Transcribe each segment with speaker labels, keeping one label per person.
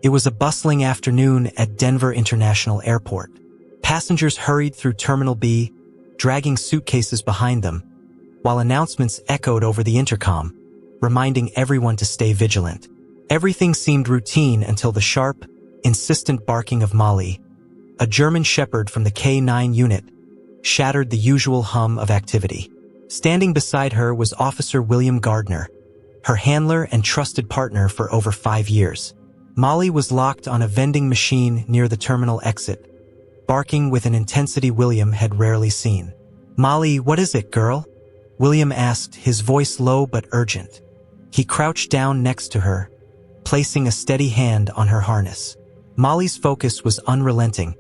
Speaker 1: It was a bustling afternoon at Denver International Airport. Passengers hurried through Terminal B, dragging suitcases behind them, while announcements echoed over the intercom, reminding everyone to stay vigilant. Everything seemed routine until the sharp, insistent barking of Molly, a German shepherd from the K9 unit, shattered the usual hum of activity. Standing beside her was Officer William Gardner, her handler and trusted partner for over 5 years. Molly was locked on a vending machine near the terminal exit, barking with an intensity William had rarely seen. "Molly, what is it, girl?" William asked, his voice low but urgent. He crouched down next to her, placing a steady hand on her harness. Molly's focus was unrelenting,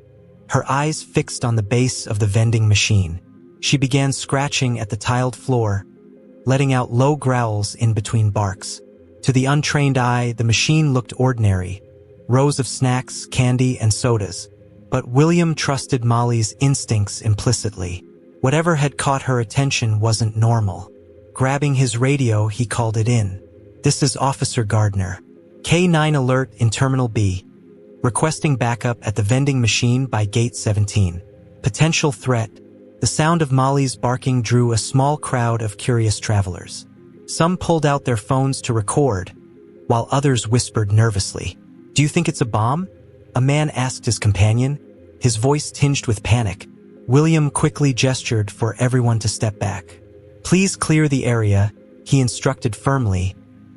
Speaker 1: her eyes fixed on the base of the vending machine. She began scratching at the tiled floor, letting out low growls in between barks. To the untrained eye, the machine looked ordinary, rows of snacks, candy, and sodas. But William trusted Molly's instincts implicitly. Whatever had caught her attention wasn't normal. Grabbing his radio, he called it in. "This is Officer Gardner. K9 alert in Terminal B. Requesting backup at the vending machine by Gate 17. Potential threat." The sound of Molly's barking drew a small crowd of curious travelers. Some pulled out their phones to record, while others whispered nervously. "Do you think it's a bomb?" a man asked his companion, his voice tinged with panic. William quickly gestured for everyone to step back. "Please clear the area," he instructed firmly,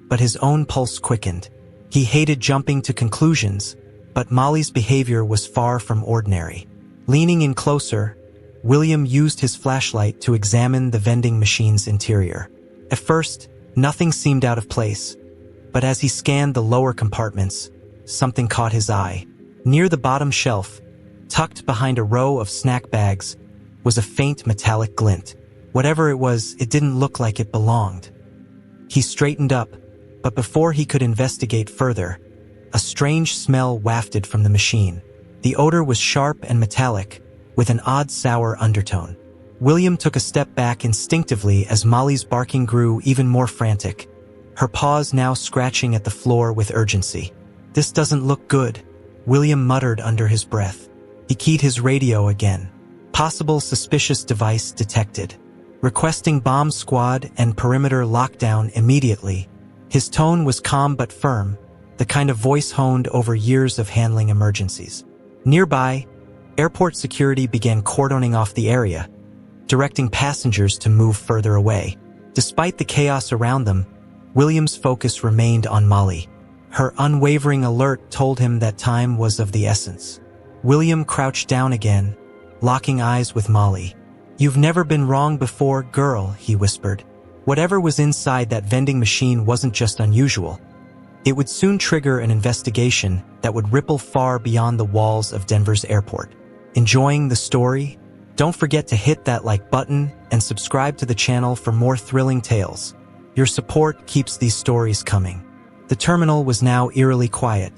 Speaker 1: but his own pulse quickened. He hated jumping to conclusions, but Molly's behavior was far from ordinary. Leaning in closer, William used his flashlight to examine the vending machine's interior. At first, nothing seemed out of place, but as he scanned the lower compartments, something caught his eye. Near the bottom shelf, tucked behind a row of snack bags, was a faint metallic glint. Whatever it was, it didn't look like it belonged. He straightened up, but before he could investigate further, a strange smell wafted from the machine. The odor was sharp and metallic, with an odd sour undertone. William took a step back instinctively as Molly's barking grew even more frantic, her paws now scratching at the floor with urgency. "This doesn't look good," William muttered under his breath. He keyed his radio again. Possible suspicious device detected. Requesting bomb squad and perimeter lockdown immediately. His tone was calm but firm, the kind of voice honed over years of handling emergencies. Nearby, airport security began cordoning off the area, directing passengers to move further away. Despite the chaos around them, William's focus remained on Molly. Her unwavering alert told him that time was of the essence. William crouched down again, locking eyes with Molly. "You've never been wrong before, girl," he whispered. Whatever was inside that vending machine wasn't just unusual. It would soon trigger an investigation that would ripple far beyond the walls of Denver's airport. Enjoying the story? Don't forget to hit that like button and subscribe to the channel for more thrilling tales. Your support keeps these stories coming. The terminal was now eerily quiet,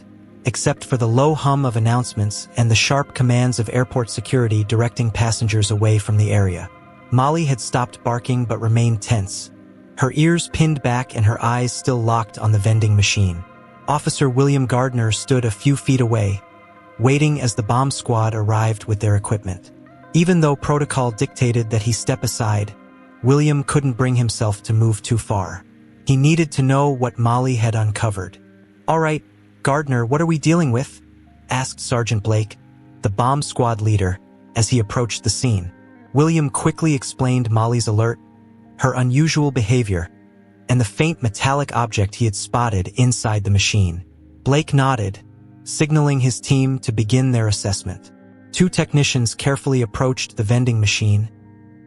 Speaker 1: except for the low hum of announcements and the sharp commands of airport security directing passengers away from the area. Molly had stopped barking but remained tense, her ears pinned back and her eyes still locked on the vending machine. Officer William Gardner stood a few feet away, waiting as the bomb squad arrived with their equipment. Even though protocol dictated that he step aside, William couldn't bring himself to move too far. He needed to know what Molly had uncovered. "All right, Gardner, what are we dealing with?" asked Sergeant Blake, the bomb squad leader, as he approached the scene. William quickly explained Molly's alert, her unusual behavior, and the faint metallic object he had spotted inside the machine. Blake nodded, signaling his team to begin their assessment. 2 technicians carefully approached the vending machine,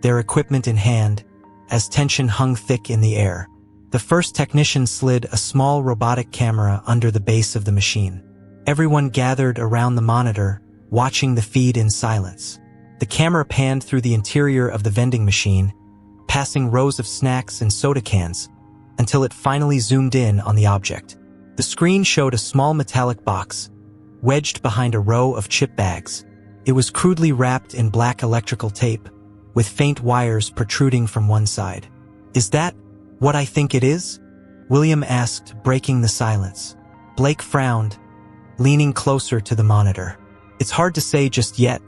Speaker 1: their equipment in hand, as tension hung thick in the air. The first technician slid a small robotic camera under the base of the machine. Everyone gathered around the monitor, watching the feed in silence. The camera panned through the interior of the vending machine, passing rows of snacks and soda cans, until it finally zoomed in on the object. The screen showed a small metallic box, wedged behind a row of chip bags. It was crudely wrapped in black electrical tape, with faint wires protruding from one side. "Is that what I think it is?" William asked, breaking the silence. Blake frowned, leaning closer to the monitor. "It's hard to say just yet,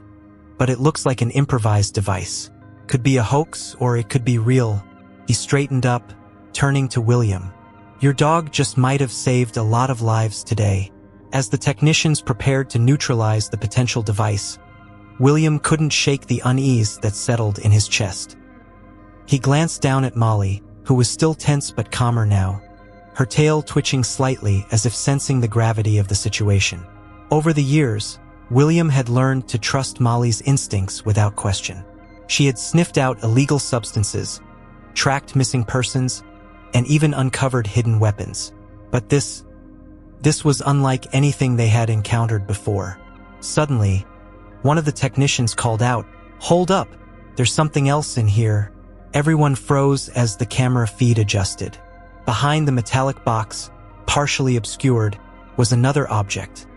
Speaker 1: but it looks like an improvised device. Could be a hoax or it could be real." He straightened up, turning to William. "Your dog just might have saved a lot of lives today." As the technicians prepared to neutralize the potential device, William couldn't shake the unease that settled in his chest. He glanced down at Molly, who was still tense but calmer now, her tail twitching slightly as if sensing the gravity of the situation. Over the years, William had learned to trust Molly's instincts without question. She had sniffed out illegal substances, tracked missing persons, and even uncovered hidden weapons. But this was unlike anything they had encountered before. Suddenly, one of the technicians called out, "Hold up! There's something else in here." Everyone froze as the camera feed adjusted. Behind the metallic box, partially obscured, was another object.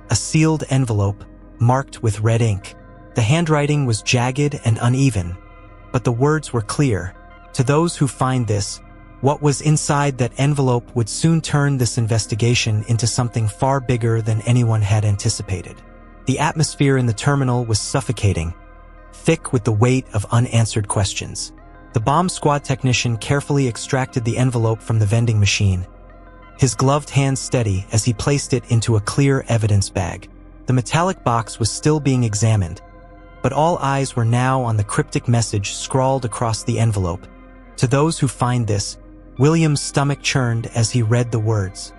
Speaker 1: A sealed envelope, marked with red ink. The handwriting was jagged and uneven, but the words were clear. "To those who find this, what was inside that envelope would soon turn this investigation into something far bigger than anyone had anticipated." The atmosphere in the terminal was suffocating, thick with the weight of unanswered questions. The bomb squad technician carefully extracted the envelope from the vending machine, his gloved hand steady as he placed it into a clear evidence bag. The metallic box was still being examined, but all eyes were now on the cryptic message scrawled across the envelope. "To those who find this," William's stomach churned as he read the words.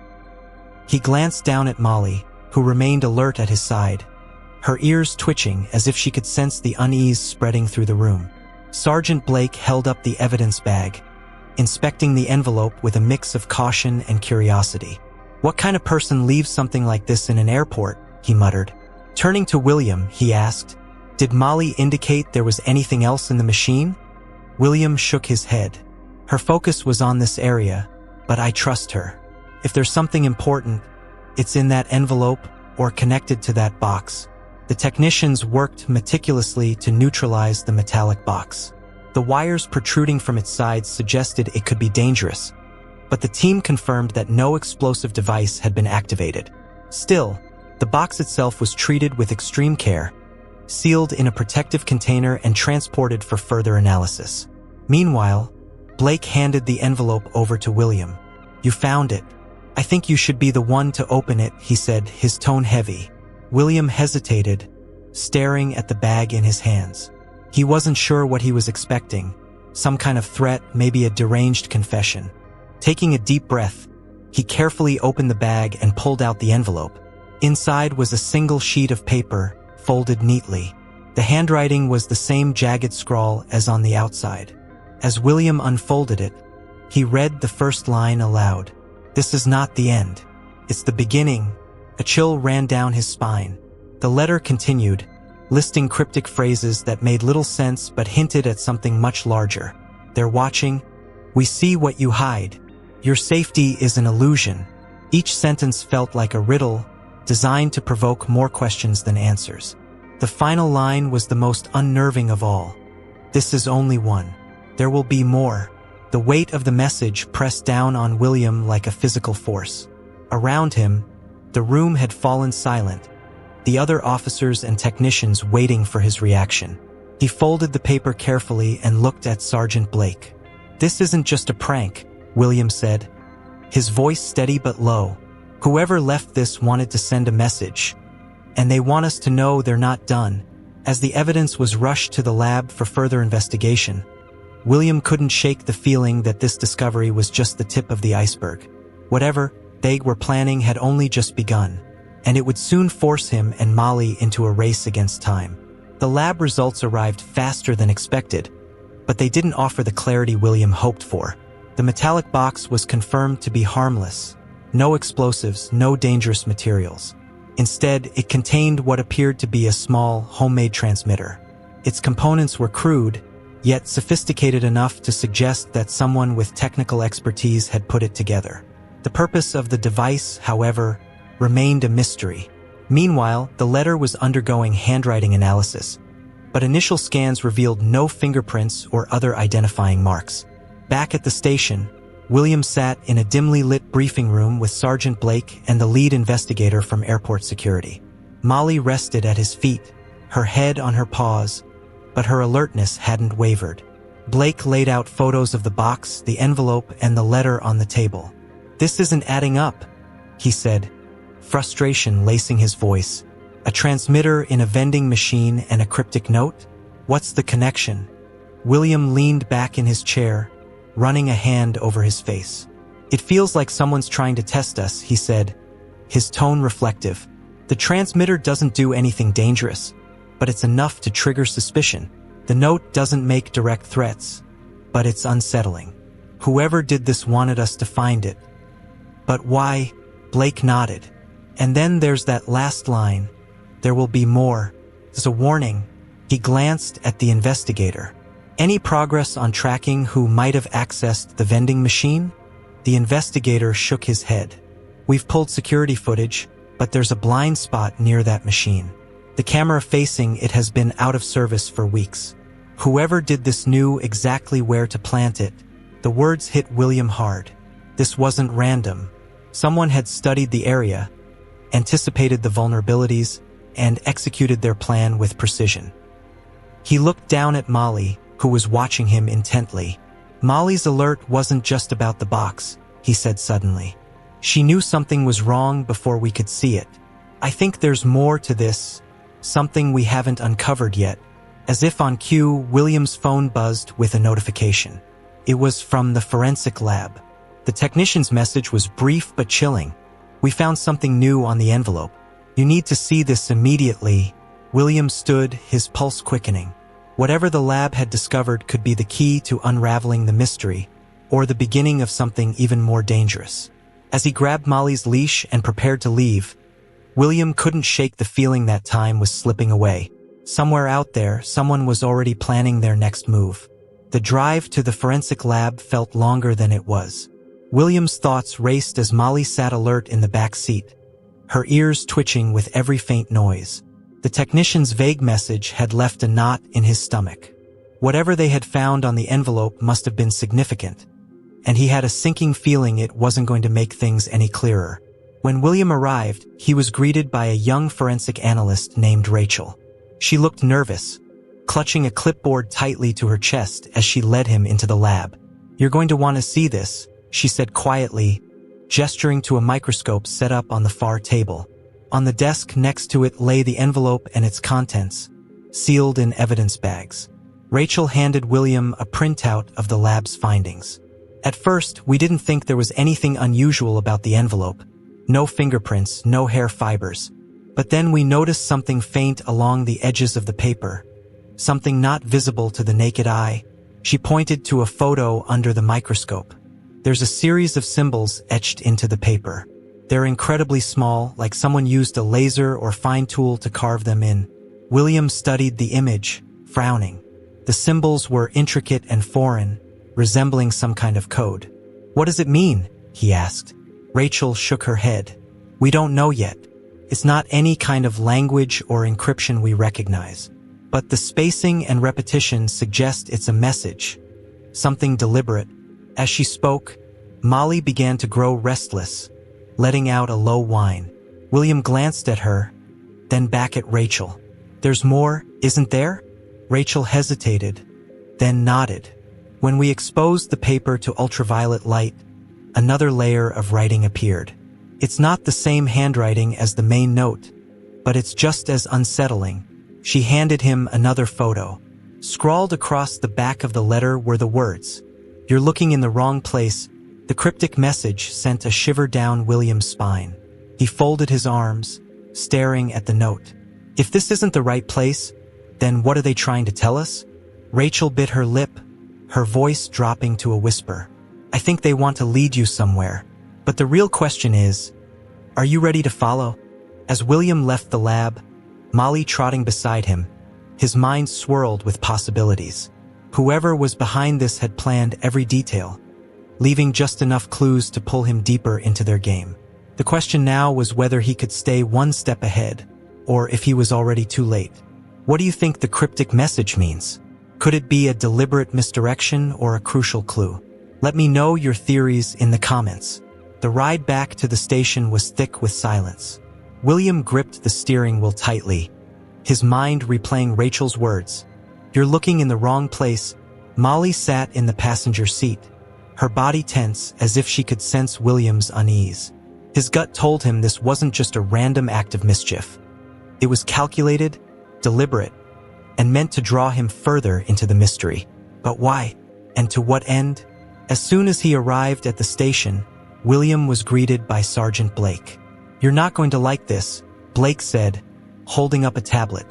Speaker 1: He glanced down at Molly, who remained alert at his side, her ears twitching as if she could sense the unease spreading through the room. Sergeant Blake held up the evidence bag, inspecting the envelope with a mix of caution and curiosity. "What kind of person leaves something like this in an airport?" he muttered. Turning to William, he asked, "Did Molly indicate there was anything else in the machine?" William shook his head. "Her focus was on this area, but I trust her. If there's something important, it's in that envelope or connected to that box." The technicians worked meticulously to neutralize the metallic box. The wires protruding from its sides suggested it could be dangerous, but the team confirmed that no explosive device had been activated. Still, the box itself was treated with extreme care, sealed in a protective container and transported for further analysis. Meanwhile, Blake handed the envelope over to William. "You found it. I think you should be the one to open it," he said, his tone heavy. William hesitated, staring at the bag in his hands. He wasn't sure what he was expecting, some kind of threat, maybe a deranged confession. Taking a deep breath, he carefully opened the bag and pulled out the envelope. Inside was a single sheet of paper, folded neatly. The handwriting was the same jagged scrawl as on the outside. As William unfolded it, he read the first line aloud. "This is not the end. It's the beginning." A chill ran down his spine. The letter continued, listing cryptic phrases that made little sense but hinted at something much larger. "They're watching. We see what you hide. Your safety is an illusion." Each sentence felt like a riddle, designed to provoke more questions than answers. The final line was the most unnerving of all. "This is only one. There will be more." The weight of the message pressed down on William like a physical force. Around him, the room had fallen silent, the other officers and technicians waiting for his reaction. He folded the paper carefully and looked at Sergeant Blake. "This isn't just a prank," William said, his voice steady but low. "Whoever left this wanted to send a message, and they want us to know they're not done." As the evidence was rushed to the lab for further investigation, William couldn't shake the feeling that this discovery was just the tip of the iceberg. Whatever they were planning had only just begun, and it would soon force him and Molly into a race against time. The lab results arrived faster than expected, but they didn't offer the clarity William hoped for. The metallic box was confirmed to be harmless. No explosives, no dangerous materials. Instead, it contained what appeared to be a small, homemade transmitter. Its components were crude, yet sophisticated enough to suggest that someone with technical expertise had put it together. The purpose of the device, however, remained a mystery. Meanwhile, the letter was undergoing handwriting analysis, but initial scans revealed no fingerprints or other identifying marks. Back at the station, William sat in a dimly lit briefing room with Sergeant Blake and the lead investigator from airport security. Molly rested at his feet, her head on her paws, but her alertness hadn't wavered. Blake laid out photos of the box, the envelope, and the letter on the table. "This isn't adding up," he said, frustration lacing his voice. "A transmitter in a vending machine and a cryptic note? What's the connection?" William leaned back in his chair, running a hand over his face. "It feels like someone's trying to test us," he said, his tone reflective. "The transmitter doesn't do anything dangerous, but it's enough to trigger suspicion. The note doesn't make direct threats, but it's unsettling. Whoever did this wanted us to find it." "But why?" Blake nodded. "And then there's that last line. There will be more. There's a warning." He glanced at the investigator. "Any progress on tracking who might have accessed the vending machine?" The investigator shook his head. "We've pulled security footage, but there's a blind spot near that machine. The camera facing it has been out of service for weeks. Whoever did this knew exactly where to plant it." The words hit William hard. This wasn't random. Someone had studied the area, anticipated the vulnerabilities, and executed their plan with precision. He looked down at Molly, who was watching him intently. Molly's alert wasn't just about the box, he said suddenly. She knew something was wrong before we could see it. "I think there's more to this, something we haven't uncovered yet." As if on cue, William's phone buzzed with a notification. It was from the forensic lab. The technician's message was brief but chilling. "We found something new on the envelope. You need to see this immediately." William stood, his pulse quickening. Whatever the lab had discovered could be the key to unraveling the mystery, or the beginning of something even more dangerous. As he grabbed Molly's leash and prepared to leave, William couldn't shake the feeling that time was slipping away. Somewhere out there, someone was already planning their next move. The drive to the forensic lab felt longer than it was. William's thoughts raced as Molly sat alert in the back seat, her ears twitching with every faint noise. The technician's vague message had left a knot in his stomach. Whatever they had found on the envelope must have been significant, and he had a sinking feeling it wasn't going to make things any clearer. When William arrived, he was greeted by a young forensic analyst named Rachel. She looked nervous, clutching a clipboard tightly to her chest as she led him into the lab. "You're going to want to see this," she said quietly, gesturing to a microscope set up on the far table. On the desk next to it lay the envelope and its contents, sealed in evidence bags. Rachel handed William a printout of the lab's findings. "At first, we didn't think there was anything unusual about the envelope. No fingerprints, no hair fibers. But then we noticed something faint along the edges of the paper. Something not visible to the naked eye." She pointed to a photo under the microscope. "There's a series of symbols etched into the paper. They're incredibly small, like someone used a laser or fine tool to carve them in." William studied the image, frowning. The symbols were intricate and foreign, resembling some kind of code. "What does it mean?" he asked. Rachel shook her head. "We don't know yet. It's not any kind of language or encryption we recognize. But the spacing and repetition suggest it's a message, something deliberate." As she spoke, Molly began to grow restless, letting out a low whine. William glanced at her, then back at Rachel. "There's more, isn't there?" Rachel hesitated, then nodded. "When we exposed the paper to ultraviolet light, another layer of writing appeared. It's not the same handwriting as the main note, but it's just as unsettling." She handed him another photo. Scrawled across the back of the letter were the words, "You're looking in the wrong place." The cryptic message sent a shiver down William's spine. He folded his arms, staring at the note. "If this isn't the right place, then what are they trying to tell us?" Rachel bit her lip, her voice dropping to a whisper. "I think they want to lead you somewhere. But the real question is, are you ready to follow?" As William left the lab, Molly trotting beside him, his mind swirled with possibilities. Whoever was behind this had planned every detail, leaving just enough clues to pull him deeper into their game. The question now was whether he could stay one step ahead, or if he was already too late. "What do you think the cryptic message means? Could it be a deliberate misdirection or a crucial clue?" Let me know your theories in the comments. The ride back to the station was thick with silence. William gripped the steering wheel tightly, his mind replaying Rachel's words. "You're looking in the wrong place." Molly sat in the passenger seat, her body tense as if she could sense William's unease. His gut told him this wasn't just a random act of mischief. It was calculated, deliberate, and meant to draw him further into the mystery. But why? And to what end? As soon as he arrived at the station, William was greeted by Sergeant Blake. "You're not going to like this," Blake said, holding up a tablet.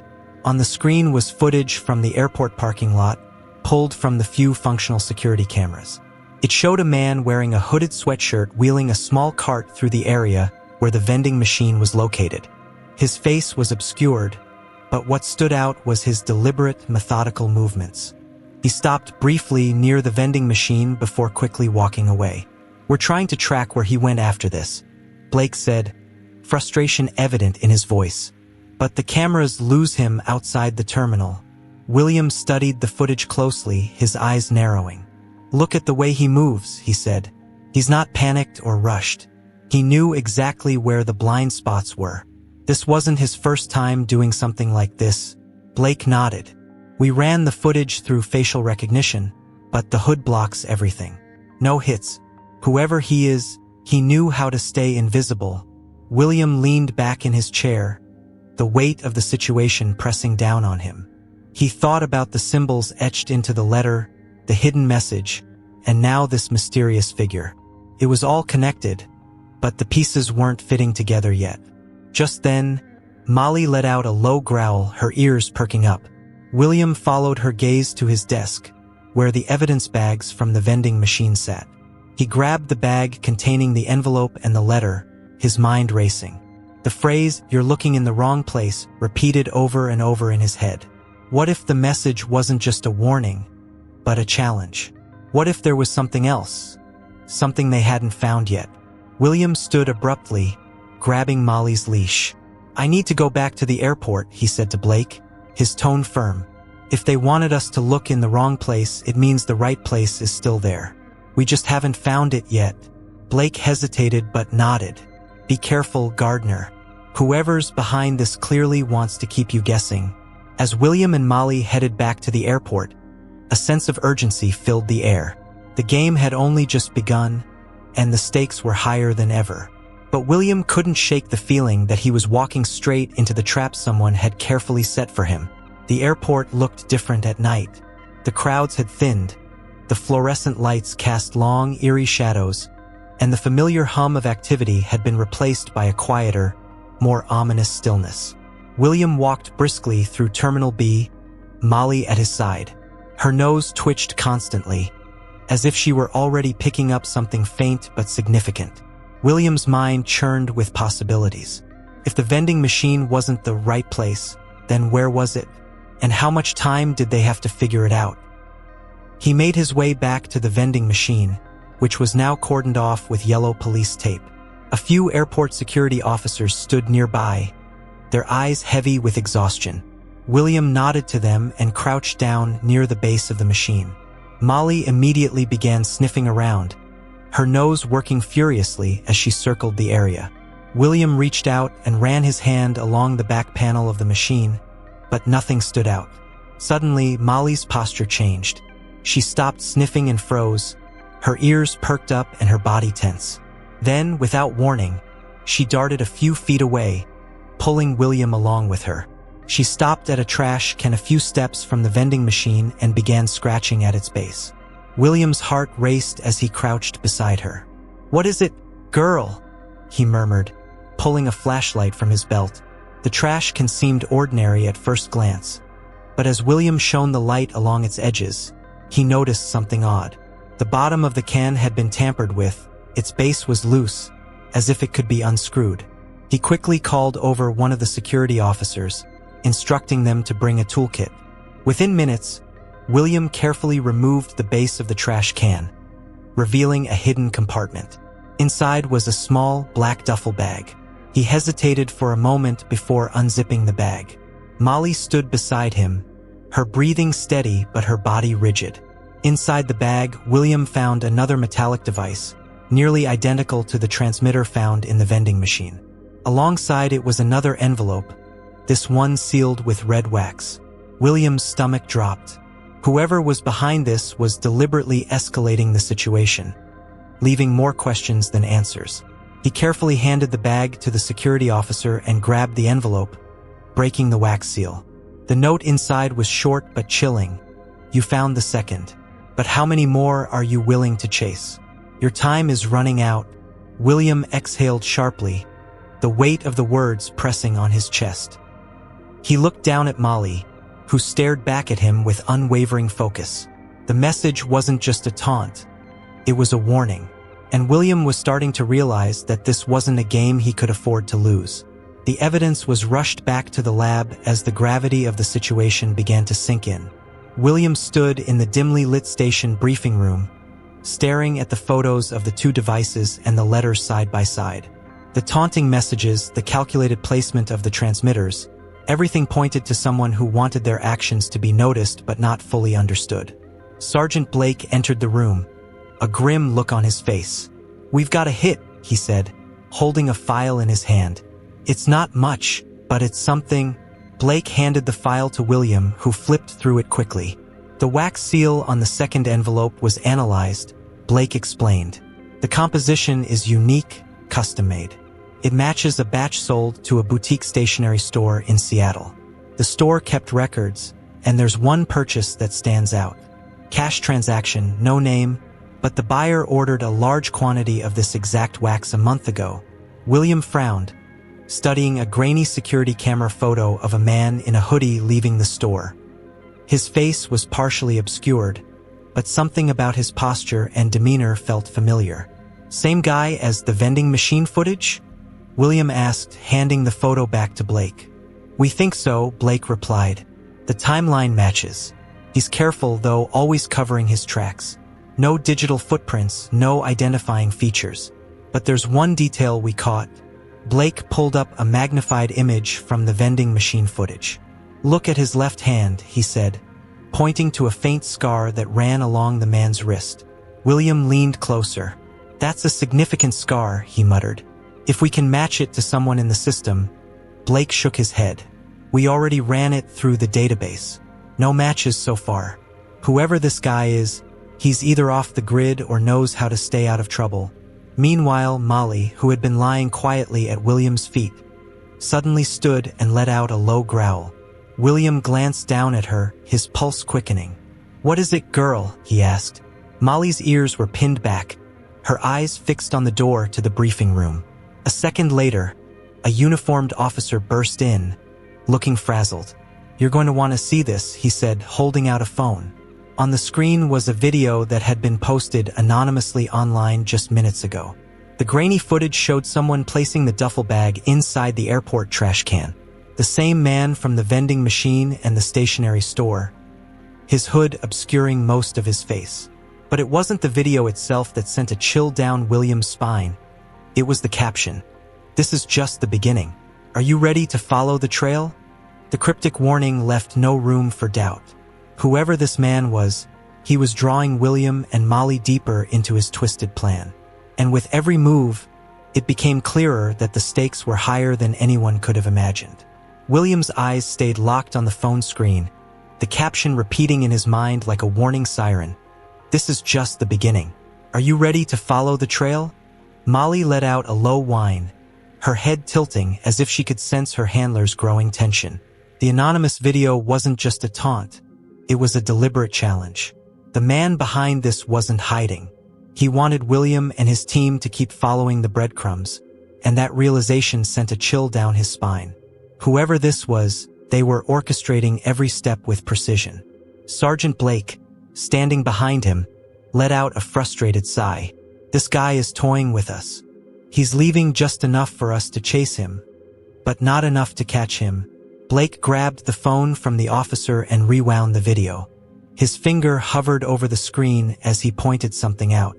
Speaker 1: On the screen was footage from the airport parking lot, pulled from the few functional security cameras. It showed a man wearing a hooded sweatshirt wheeling a small cart through the area where the vending machine was located. His face was obscured, but what stood out was his deliberate, methodical movements. He stopped briefly near the vending machine before quickly walking away. "We're trying to track where he went after this," Blake said, frustration evident in his voice. "But the cameras lose him outside the terminal." William studied the footage closely, his eyes narrowing. "Look at the way he moves," he said. "He's not panicked or rushed. He knew exactly where the blind spots were. This wasn't his first time doing something like this." Blake nodded. "We ran the footage through facial recognition, but the hood blocks everything. No hits. Whoever he is, he knew how to stay invisible." William leaned back in his chair, the weight of the situation pressing down on him. He thought about the symbols etched into the letter, the hidden message, and now this mysterious figure. It was all connected, but the pieces weren't fitting together yet. Just then, Molly let out a low growl, her ears perking up. William followed her gaze to his desk, where the evidence bags from the vending machine sat. He grabbed the bag containing the envelope and the letter, his mind racing. The phrase, "You're looking in the wrong place," repeated over and over in his head. What if the message wasn't just a warning, but a challenge? What if there was something else? Something they hadn't found yet? William stood abruptly, grabbing Molly's leash. "I need to go back to the airport," he said to Blake, his tone firm. "If they wanted us to look in the wrong place, it means the right place is still there. We just haven't found it yet." Blake hesitated but nodded. "Be careful, Gardner. Whoever's behind this clearly wants to keep you guessing." As William and Molly headed back to the airport, a sense of urgency filled the air. The game had only just begun, and the stakes were higher than ever. But William couldn't shake the feeling that he was walking straight into the trap someone had carefully set for him. The airport looked different at night. The crowds had thinned, the fluorescent lights cast long, eerie shadows, and the familiar hum of activity had been replaced by a quieter, more ominous stillness. William walked briskly through Terminal B, Molly at his side. Her nose twitched constantly, as if she were already picking up something faint but significant. William's mind churned with possibilities. If the vending machine wasn't the right place, then where was it? And how much time did they have to figure it out? He made his way back to the vending machine, which was now cordoned off with yellow police tape. A few airport security officers stood nearby, their eyes heavy with exhaustion. William nodded to them and crouched down near the base of the machine. Molly immediately began sniffing around, her nose working furiously as she circled the area. William reached out and ran his hand along the back panel of the machine, but nothing stood out. Suddenly, Molly's posture changed. She stopped sniffing and froze, her ears perked up and her body tense. Then, without warning, she darted a few feet away, pulling William along with her. She stopped at a trash can a few steps from the vending machine and began scratching at its base. William's heart raced as he crouched beside her. "What is it, girl?" he murmured, pulling a flashlight from his belt. The trash can seemed ordinary at first glance, but as William shone the light along its edges, he noticed something odd. The bottom of the can had been tampered with, its base was loose, as if it could be unscrewed. He quickly called over one of the security officers, instructing them to bring a toolkit. Within minutes, William carefully removed the base of the trash can, revealing a hidden compartment. Inside was a small, black duffel bag. He hesitated for a moment before unzipping the bag. Molly stood beside him, her breathing steady but her body rigid. Inside the bag, William found another metallic device, nearly identical to the transmitter found in the vending machine. Alongside it was another envelope, this one sealed with red wax. William's stomach dropped. Whoever was behind this was deliberately escalating the situation, leaving more questions than answers. He carefully handed the bag to the security officer and grabbed the envelope, breaking the wax seal. The note inside was short but chilling. You found the second. But how many more are you willing to chase? Your time is running out. William exhaled sharply, the weight of the words pressing on his chest. He looked down at Molly, who stared back at him with unwavering focus. The message wasn't just a taunt. It was a warning. And William was starting to realize that this wasn't a game he could afford to lose. The evidence was rushed back to the lab as the gravity of the situation began to sink in. William stood in the dimly lit station briefing room, staring at the photos of the two devices and the letters side by side. The taunting messages, the calculated placement of the transmitters, everything pointed to someone who wanted their actions to be noticed but not fully understood. Sergeant Blake entered the room, a grim look on his face. "We've got a hit," he said, holding a file in his hand. "It's not much, but it's something." Blake handed the file to William, who flipped through it quickly. The wax seal on the second envelope was analyzed, Blake explained. The composition is unique, custom-made. It matches a batch sold to a boutique stationery store in Seattle. The store kept records, and there's one purchase that stands out. Cash transaction, no name, but the buyer ordered a large quantity of this exact wax a month ago. William frowned, studying a grainy security camera photo of a man in a hoodie leaving the store. His face was partially obscured, but something about his posture and demeanor felt familiar. "Same guy as the vending machine footage?" William asked, handing the photo back to Blake. "We think so," Blake replied. "The timeline matches. He's careful, though, always covering his tracks. No digital footprints, no identifying features. But there's one detail we caught." Blake pulled up a magnified image from the vending machine footage. "Look at his left hand," he said, pointing to a faint scar that ran along the man's wrist. William leaned closer. "That's a significant scar," he muttered. "If we can match it to someone in the system." Blake shook his head. "We already ran it through the database. No matches so far. Whoever this guy is, he's either off the grid or knows how to stay out of trouble." Meanwhile, Molly, who had been lying quietly at William's feet, suddenly stood and let out a low growl. William glanced down at her, his pulse quickening. "What is it, girl?" he asked. Molly's ears were pinned back, her eyes fixed on the door to the briefing room. A second later, a uniformed officer burst in, looking frazzled. "You're going to want to see this," he said, holding out a phone. On the screen was a video that had been posted anonymously online just minutes ago. The grainy footage showed someone placing the duffel bag inside the airport trash can. The same man from the vending machine and the stationery store, his hood obscuring most of his face. But it wasn't the video itself that sent a chill down William's spine. It was the caption. "This is just the beginning. Are you ready to follow the trail?" The cryptic warning left no room for doubt. Whoever this man was, he was drawing William and Molly deeper into his twisted plan. And with every move, it became clearer that the stakes were higher than anyone could have imagined. William's eyes stayed locked on the phone screen, the caption repeating in his mind like a warning siren. "This is just the beginning. Are you ready to follow the trail?" Molly let out a low whine, her head tilting as if she could sense her handler's growing tension. The anonymous video wasn't just a taunt. It was a deliberate challenge. The man behind this wasn't hiding. He wanted William and his team to keep following the breadcrumbs, and that realization sent a chill down his spine. Whoever this was, they were orchestrating every step with precision. Sergeant Blake, standing behind him, let out a frustrated sigh. "This guy is toying with us. He's leaving just enough for us to chase him, but not enough to catch him." Blake grabbed the phone from the officer and rewound the video. His finger hovered over the screen as he pointed something out.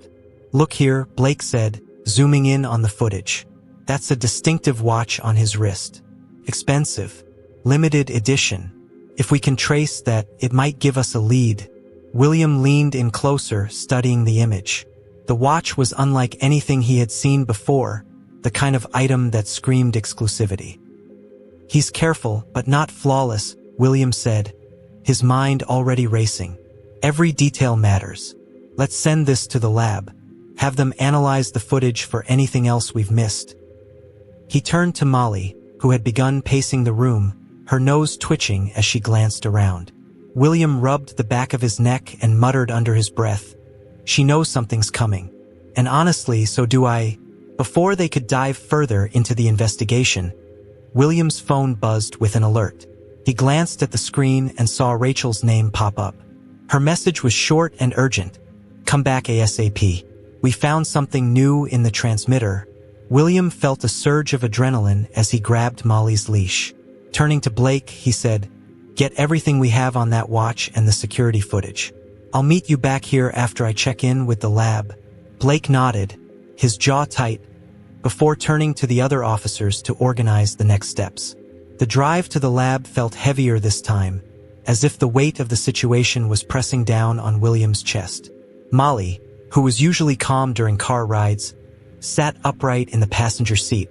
Speaker 1: "Look here," Blake said, zooming in on the footage. "That's a distinctive watch on his wrist. Expensive. Limited edition. If we can trace that, it might give us a lead." William leaned in closer, studying the image. The watch was unlike anything he had seen before, the kind of item that screamed exclusivity. "He's careful, but not flawless," William said, his mind already racing. "Every detail matters. Let's send this to the lab. Have them analyze the footage for anything else we've missed." He turned to Molly, who had begun pacing the room, her nose twitching as she glanced around. William rubbed the back of his neck and muttered under his breath, "She knows something's coming. And honestly, so do I." Before they could dive further into the investigation, William's phone buzzed with an alert. He glanced at the screen and saw Rachel's name pop up. Her message was short and urgent. "Come back ASAP. We found something new in the transmitter." William felt a surge of adrenaline as he grabbed Molly's leash. Turning to Blake, he said, "Get everything we have on that watch and the security footage. I'll meet you back here after I check in with the lab." Blake nodded, his jaw tight, before turning to the other officers to organize the next steps. The drive to the lab felt heavier this time, as if the weight of the situation was pressing down on William's chest. Molly, who was usually calm during car rides, sat upright in the passenger seat,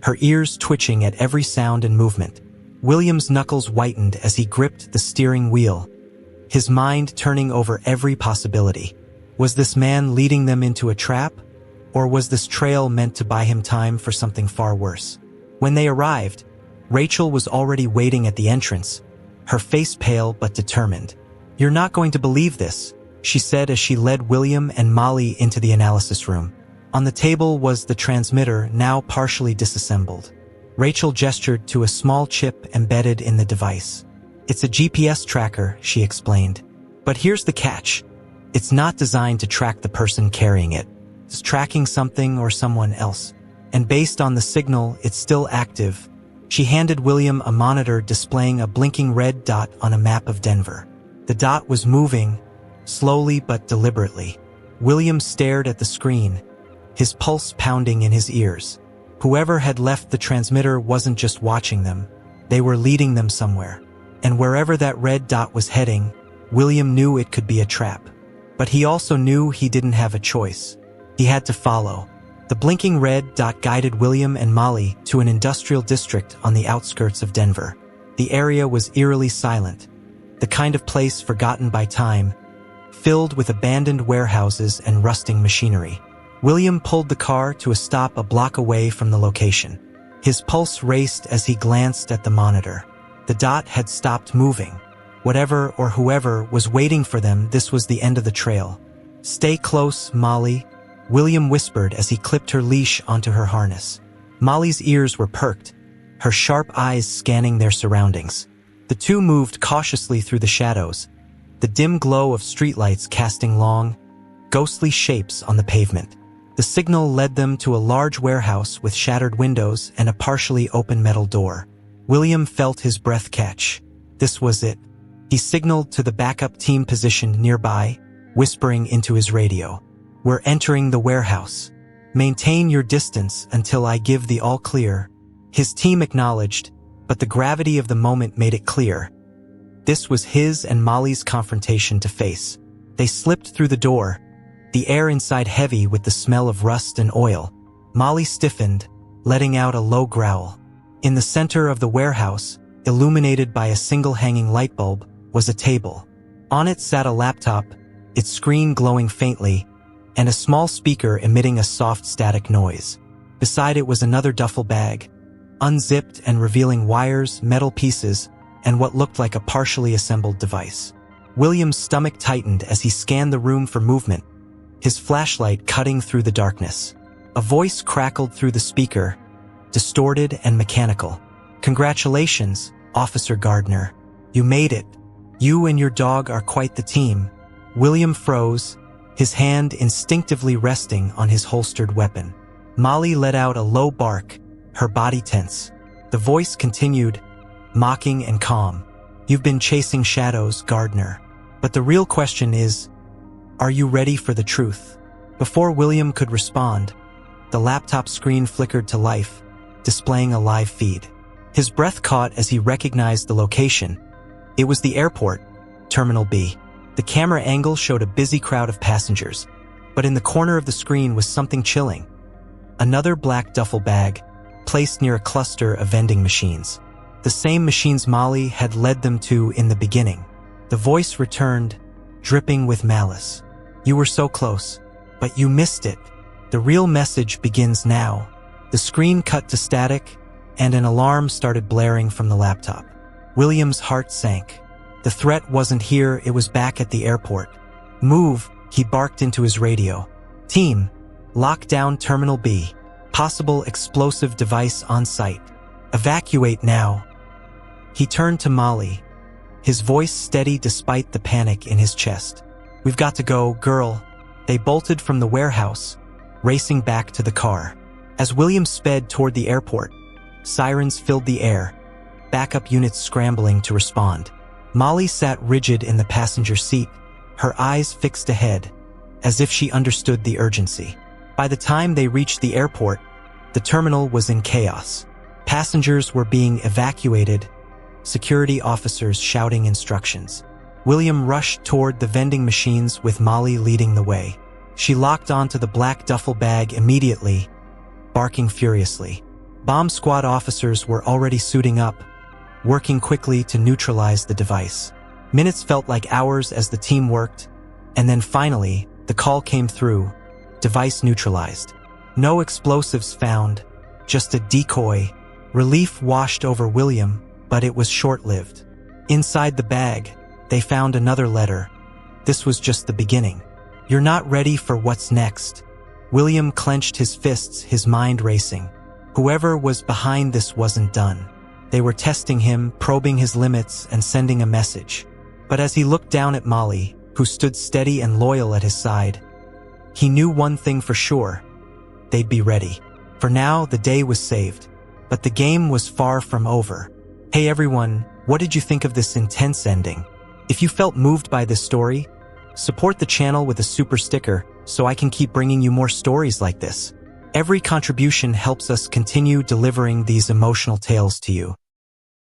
Speaker 1: her ears twitching at every sound and movement. William's knuckles whitened as he gripped the steering wheel, his mind turning over every possibility. Was this man leading them into a trap? Or was this trail meant to buy him time for something far worse? When they arrived, Rachel was already waiting at the entrance, her face pale but determined. "You're not going to believe this," she said as she led William and Molly into the analysis room. On the table was the transmitter, now partially disassembled. Rachel gestured to a small chip embedded in the device. "It's a GPS tracker," she explained. "But here's the catch. It's not designed to track the person carrying it. It's tracking something or someone else. And based on the signal, it's still active." She handed William a monitor displaying a blinking red dot on a map of Denver. The dot was moving, slowly but deliberately. William stared at the screen, his pulse pounding in his ears. Whoever had left the transmitter wasn't just watching them, they were leading them somewhere. And wherever that red dot was heading, William knew it could be a trap. But he also knew he didn't have a choice. He had to follow. The blinking red dot guided William and Molly to an industrial district on the outskirts of Denver. The area was eerily silent, the kind of place forgotten by time, filled with abandoned warehouses and rusting machinery. William pulled the car to a stop a block away from the location. His pulse raced as he glanced at the monitor. The dot had stopped moving. Whatever or whoever was waiting for them, this was the end of the trail. "Stay close, Molly," William whispered as he clipped her leash onto her harness. Molly's ears were perked, her sharp eyes scanning their surroundings. The two moved cautiously through the shadows, the dim glow of streetlights casting long, ghostly shapes on the pavement. The signal led them to a large warehouse with shattered windows and a partially open metal door. William felt his breath catch. This was it. He signaled to the backup team positioned nearby, whispering into his radio. "We're entering the warehouse. Maintain your distance until I give the all clear." His team acknowledged, but the gravity of the moment made it clear. This was his and Molly's confrontation to face. They slipped through the door, the air inside heavy with the smell of rust and oil. Molly stiffened, letting out a low growl. In the center of the warehouse, illuminated by a single hanging light bulb, was a table. On it sat a laptop, its screen glowing faintly, and a small speaker emitting a soft static noise. Beside it was another duffel bag, unzipped and revealing wires, metal pieces, and what looked like a partially assembled device. William's stomach tightened as he scanned the room for movement, his flashlight cutting through the darkness. A voice crackled through the speaker, distorted and mechanical. "Congratulations, Officer Gardner. You made it. You and your dog are quite the team." William froze, his hand instinctively resting on his holstered weapon. Molly let out a low bark, her body tense. The voice continued, mocking and calm. "You've been chasing shadows, Gardner. But the real question is, are you ready for the truth?" Before William could respond, the laptop screen flickered to life, displaying a live feed. His breath caught as he recognized the location. It was the airport, Terminal B. The camera angle showed a busy crowd of passengers, but in the corner of the screen was something chilling. Another black duffel bag, placed near a cluster of vending machines. The same machines Molly had led them to in the beginning. The voice returned, dripping with malice. "You were so close, but you missed it. The real message begins now." The screen cut to static, and an alarm started blaring from the laptop. William's heart sank. The threat wasn't here, it was back at the airport. "Move," he barked into his radio. "Team, lock down Terminal B. Possible explosive device on site. Evacuate now." He turned to Molly, his voice steady despite the panic in his chest. "We've got to go, girl." They bolted from the warehouse, racing back to the car. As William sped toward the airport, sirens filled the air, backup units scrambling to respond. Molly sat rigid in the passenger seat, her eyes fixed ahead, as if she understood the urgency. By the time they reached the airport, the terminal was in chaos. Passengers were being evacuated, security officers shouting instructions. William rushed toward the vending machines with Molly leading the way. She locked onto the black duffel bag immediately, barking furiously. Bomb squad officers were already suiting up, working quickly to neutralize the device. Minutes felt like hours as the team worked, and then finally, the call came through. Device neutralized. No explosives found, just a decoy. Relief washed over William, but it was short-lived. Inside the bag, they found another letter. This was just the beginning. "You're not ready for what's next." William clenched his fists, his mind racing. Whoever was behind this wasn't done. They were testing him, probing his limits, and sending a message. But as he looked down at Molly, who stood steady and loyal at his side, he knew one thing for sure. They'd be ready. For now, the day was saved. But the game was far from over. Hey everyone, what did you think of this intense ending? If you felt moved by this story, support the channel with a super sticker so I can keep bringing you more stories like this. Every contribution helps us continue delivering these emotional tales to you.